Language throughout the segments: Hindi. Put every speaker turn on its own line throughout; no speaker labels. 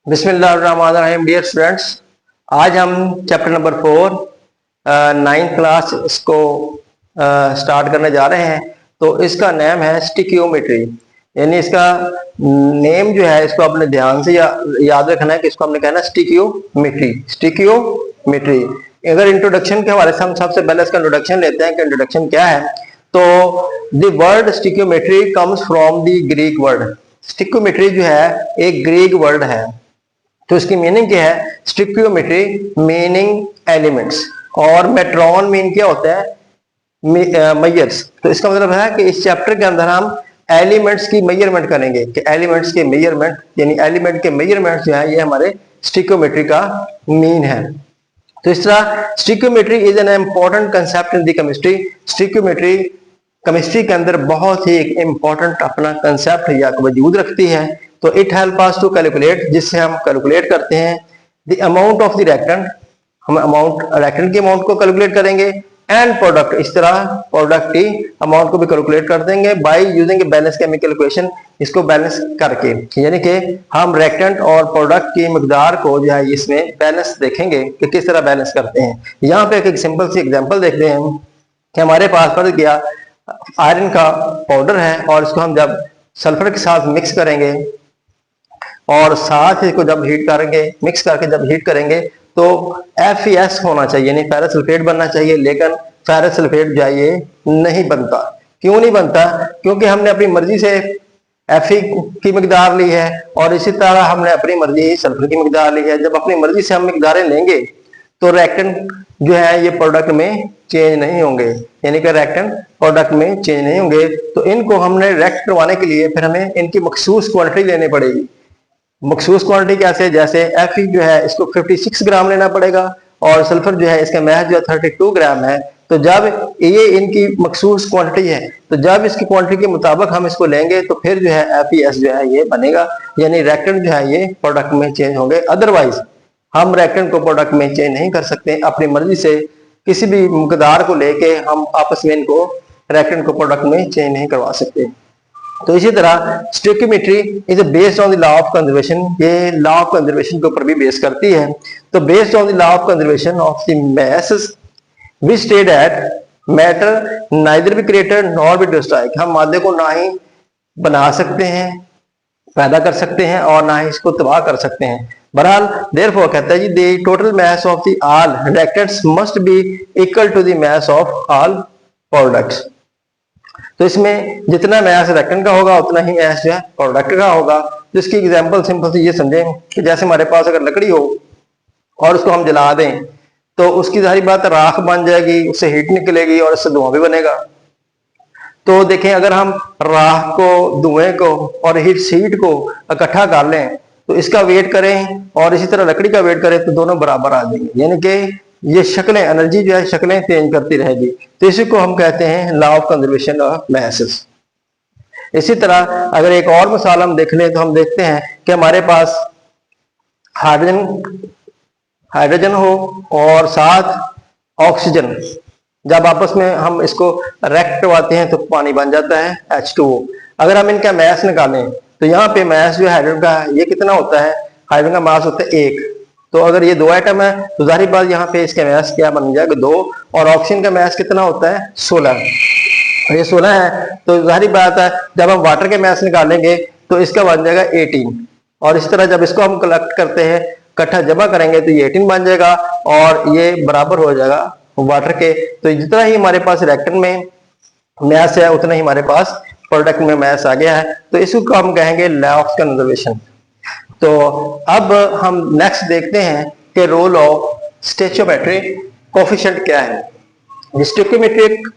बिस्मिल्लाहिर्रहमानिर्रहीम। डियर स्टूडेंट्स, आज हम चैप्टर नंबर 4 9th क्लास इसको स्टार्ट करने जा रहे हैं। तो इसका नेम है स्टिकियोमेट्री, यानी इसका नेम जो है इसको आपने ध्यान से याद रखना है कि इसको हमने कहना है स्टिकियोमेट्री। स्टिकियोमेट्री अगर इंट्रोडक्शन के हवाले से हम सबसे पहले इसका इंट्रोडक्शन लेते हैं कि इंट्रोडक्शन क्या है। तो the word stoichiometry comes from the Greek word. Stoichiometry जो है एक ग्रीक वर्ड है। तो इसकी मीनिंग क्या है? स्टिकियोमेट्री मीनिंग एलिमेंट्स, और मेट्रॉन मीन क्या होता है? मेजर्स। तो इसका मतलब है कि इस चैप्टर के अंदर हम एलिमेंट्स की मेजरमेंट करेंगे कि एलिमेंट्स के मेजरमेंट यानी एलिमेंट के मेजरमेंट जो है ये हमारे स्टिकियोमेट्री का मीन है। तो इस तरह stoichiometry is an important concept in the chemistry. Stoichiometry chemistry के अंदर बहुत ही एक इंपॉर्टेंट अपना कंसेप्ट या वजूद रखती है। तो it help us to calculate, जिससे हम कैलकुलेट करते हैं the amount of the reactant. हम अमाउंट रिएक्टेंट के अमाउंट को कैलकुलेट करेंगे एंड प्रोडक्ट, इस तरह प्रोडक्ट की अमाउंट को भी कैलकुलेट कर देंगे by using balance chemical equation, इसको बैलेंस करके। यानी कि हम रिएक्टेंट और प्रोडक्ट की मकदार को जो है इसमें बैलेंस देखेंगे कि किस तरह बैलेंस करते हैं। यहाँ पे एक सिंपल सी एग्जांपल देखते हैं कि हमारे पास पड़ गया आयरन का पाउडर है और इसको हम जब सल्फर के साथ मिक्स करेंगे और साथ इसको जब हीट करेंगे, मिक्स करके जब हीट करेंगे तो FeS होना चाहिए, यानी फेरस सल्फेट बनना चाहिए। लेकिन फेरस सल्फेट जो है ये नहीं बनता। क्यों नहीं बनता? क्योंकि हमने अपनी मर्जी से Fe की मकदार ली है और इसी तरह हमने अपनी मर्जी सल्फर की मकदार ली है। जब अपनी मर्जी से हम मकदारें लेंगे तो रिएक्टेंट जो है ये प्रोडक्ट में चेंज नहीं होंगे, यानी कि रिएक्टेंट प्रोडक्ट में चेंज नहीं होंगे। तो इनको हमने रिएक्ट करवाने के लिए फिर हमें इनकी मखसूस क्वांटिटी लेनी पड़ेगी। मखसूस क्वांटिटी कैसे? जैसे Fe जो है इसको 56 ग्राम लेना पड़ेगा और सल्फर जो है इसका महज जो 32 ग्राम है। तो जब ये इनकी मखसूस क्वांटिटी है तो जब इसकी क्वांटिटी के मुताबिक हम इसको लेंगे तो फिर जो है FeS जो है ये बनेगा, यानी रिएक्टेंट जो है ये प्रोडक्ट में चेंज होंगे। अदरवाइज हम रिएक्टेंट को प्रोडक्ट में चेंज नहीं कर सकते। अपनी मर्जी से किसी भी मकदार को लेके हम आपस में इनको रिएक्टेंट को प्रोडक्ट में चेंज नहीं करवा सकते। तो इसी तरह stoichiometry is based on the law of conservation, ये लॉ ऑफ कंजर्वेशन के ऊपर भी बेस करती है। तो based on the law of conservation of the masses we state that matter neither be created nor be destroyed. हम मादे को ना ही बना सकते हैं, पैदा कर सकते हैं, और ना ही इसको तबाह कर सकते हैं। बहरहाल देयरफॉर कहता है जी the total mass of the all reactants must be equal to the mass of all products. तो इसमें जितना मास रिएक्टेंट का होगा उतना ही मास जो है प्रोडक्ट का होगा। जिसकी एग्जांपल सिंपल सी ये समझें कि जैसे हमारे पास अगर लकड़ी हो और उसको हम जला दें तो उसकी सारी बात राख बन जाएगी, उससे हीट निकलेगी और इससे धुआं भी बनेगा। तो देखें अगर हम राख को, धुएं को और हीट को इकट्ठा कर लें तो इसका वेट करें और इसी तरह लकड़ी का वेट करें तो दोनों बराबर आ जाएंगे, यानी कि ये शक्लें, एनर्जी जो है शक्लें चेंज करती रहेगी। तो इसी को हम कहते हैं law of conservation of masses. इसी तरह अगर एक और मिसाल हम देख लें तो हम देखते हैं कि हमारे पास हाइड्रोजन हो और साथ ऑक्सीजन, जब आपस में हम इसको रिएक्ट करवाते हैं तो पानी बन जाता है H2O। अगर हम इनका मास निकालें तो यहाँ पे मास जो हाइड्रोजन का ये कितना होता है? हाइड्रोजन का मास होता है 1। तो अगर ये 2 आइटम है तो जाहिर बात यहाँ पे इसका मास क्या बन जाएगा? 2। और ऑक्सीजन का मास कितना होता है? 16। ये 16 है तो जाहिर बात है जब हम वाटर के मास निकालेंगे तो इसका बन जाएगा 18। और इस तरह जब इसको हम कलेक्ट करते हैं, इकट्ठा जमा करेंगे तो ये 18 बन जाएगा और ये बराबर हो जाएगा वाटर के। तो जितना ही हमारे पास रिएक्टेंट में मास है उतना ही हमारे पास प्रोडक्ट में मास आ गया है। तो इसको हम कहेंगे लॉ ऑफ कंजर्वेशन। तो अब हम नेक्स्ट देखते हैं कि रोल ऑफ स्टोइकियोमेट्रिक कोफिशिएंट क्या है। Stoichiometric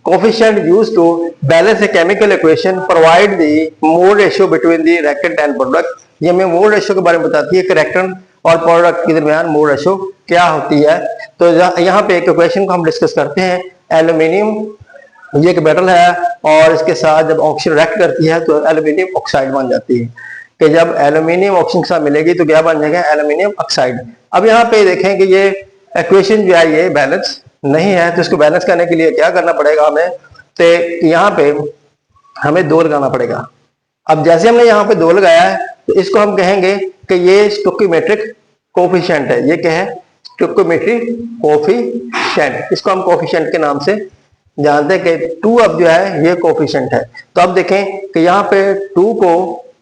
coefficient used to balance a chemical equation provide the mole ratio between the reactant and product. ये हमें मोल रेशियो के बारे में बताती है कि रिएक्टेंट और प्रोडक्ट के दरमियान मोल रेशियो क्या होती है। तो यहाँ पे एक इक्वेशन को हम डिस्कस करते हैं। एल्यूमिनियम ये एक मेटल है और इसके साथ जब ऑक्सीजन रिएक्ट करती है तो एल्यूमिनियम ऑक्साइड बन जाती है। कि जब एल्यूमिनियम ऑक्सीजन के साथ मिलेगी तो क्या बन जाएगा? Aluminium oxide. अब यहाँ पे देखें कि ये इक्वेशन जो है ये बैलेंस नहीं है, तो इसको बैलेंस करने के लिए क्या करना पड़ेगा हमें? तो यहाँ पे हमें 2 लगाना पड़ेगा। अब जैसे हमने यहाँ पे 2 लगाया है तो इसको हम कहेंगे कि ये स्टोइकोमेट्रिक कोफिशिएंट है। ये क्या है? Stoichiometric coefficient. इसको हम कोफिशिएंट के नाम से जानते हैं कि 2 अब जो है ये कोफिशिएंट है। तो अब देखें कि यहाँ पे 2 को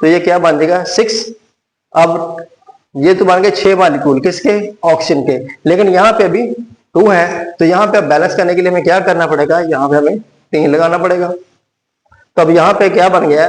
तो ये क्या बन जाएगा? 6। अब ये तो बन गए 6 मॉलिक्यूल किसके? ऑक्सीजन के। लेकिन यहाँ पे अभी 2 है, तो यहाँ पे बैलेंस करने के लिए हमें क्या करना पड़ेगा? यहाँ पे हमें 3 लगाना पड़ेगा। तो अब यहाँ पे क्या बन गया?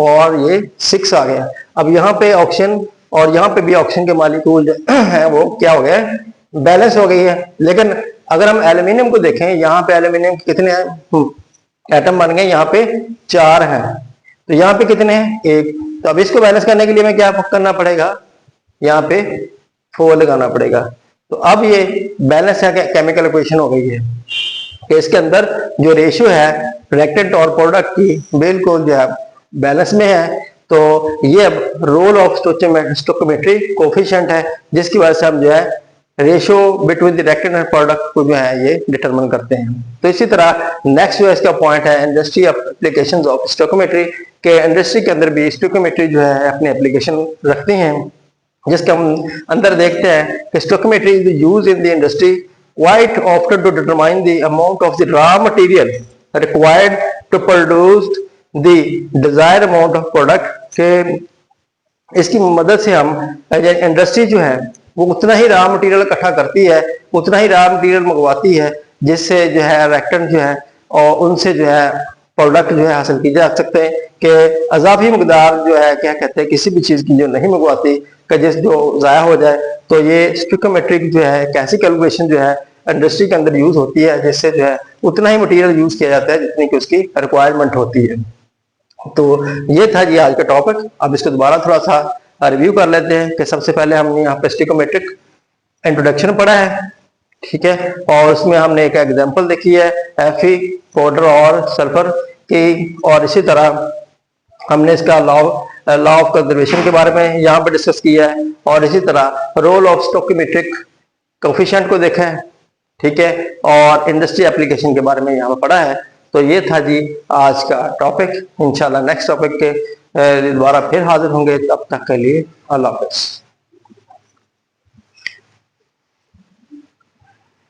और ये 6 आ गया। अब यहाँ पे ऑक्सीजन और यहाँ पे भी ऑक्सीजन के मॉलिक्यूल है वो क्या हो गया? बैलेंस हो गई है। लेकिन अगर हम एल्यूमिनियम को देखें, यहाँ पे एल्यूमिनियम कितने एटम बन गए? यहाँ पे 4 हैं। तो यहाँ पे कितने हैं? 1। तो अब इसको बैलेंस करने के लिए हमें क्या करना पड़ेगा? यहाँ पे 4 लगाना पड़ेगा। तो अब ये बैलेंस है, केमिकल इक्वेशन हो गई है कि इसके अंदर जो रेशियो है रिएक्टेंट और प्रोडक्ट की बिल्कुल जो है बैलेंस में है। तो ये अब रोल ऑफ स्टोइकोमेट्रिक कोफिशिएंट है, जिसकी वजह से हम जो है ratio between the reactant and product को जो है ये डिटरमाइन करते हैं। तो इसी तरह नेक्स्ट जो है इसका पॉइंट है इंडस्ट्री एप्लीकेशंस ऑफ स्टोइकोमेट्री, के इंडस्ट्री के अंदर भी स्टोइकोमेट्री जो है अपने एप्लीकेशन रखती हैं, जिसके हम अंदर देखते हैं कि stoichiometry is used in the industry quite often to determine the amount of the raw material required to produce the desired amount of product। के इसकी मदद से हम इंडस्ट्री जो है वो उतना ही रॉ मटेरियल इकट्ठा करती है, उतना ही रॉ मटेरियल मंगवाती है, जिससे जो है रिएक्टेंट जो है और उनसे जो है प्रोडक्ट जो है हासिल की जा सकते हैं। कि अजाफी मकदार जो है क्या कहते हैं किसी भी चीज की जो नहीं मंगवाती कि जिस जो ज़ाया हो जाए। तो ये स्टोइकोमेट्रिक जो है कैसी कैलकुलेशन जो है इंडस्ट्री के अंदर यूज होती है, जिससे जो है उतना ही मटेरियल यूज किया जाता है जितनी कि उसकी रिक्वायरमेंट होती है। तो ये था जी आज का टॉपिक। अब इसको दोबारा थोड़ा सा रिव्यू कर लेते हैं कि सबसे पहले हमने यहाँ पे स्टोइकोमेट्रिक इंट्रोडक्शन पढ़ा है, ठीक है, और उसमें हमने एक एग्जांपल देखी है Fe पाउडर और सल्फर की, और इसी तरह हमने इसका लॉ ऑफ कंजर्वेशन के बारे में यहाँ पे डिस्कस किया है, और इसी तरह रोल ऑफ स्टोइकोमेट्रिक कोफिशिएंट को देखा है, ठीक है, और इंडस्ट्री एप्लीकेशन के बारे में यहाँ पे पढ़ा है। तो ये था जी आज का टॉपिक। इंशाल्लाह नेक्स्ट टॉपिक के दोबारा फिर हाजिर होंगे, तब तक के लिए अल्लाह हाफ़िज़।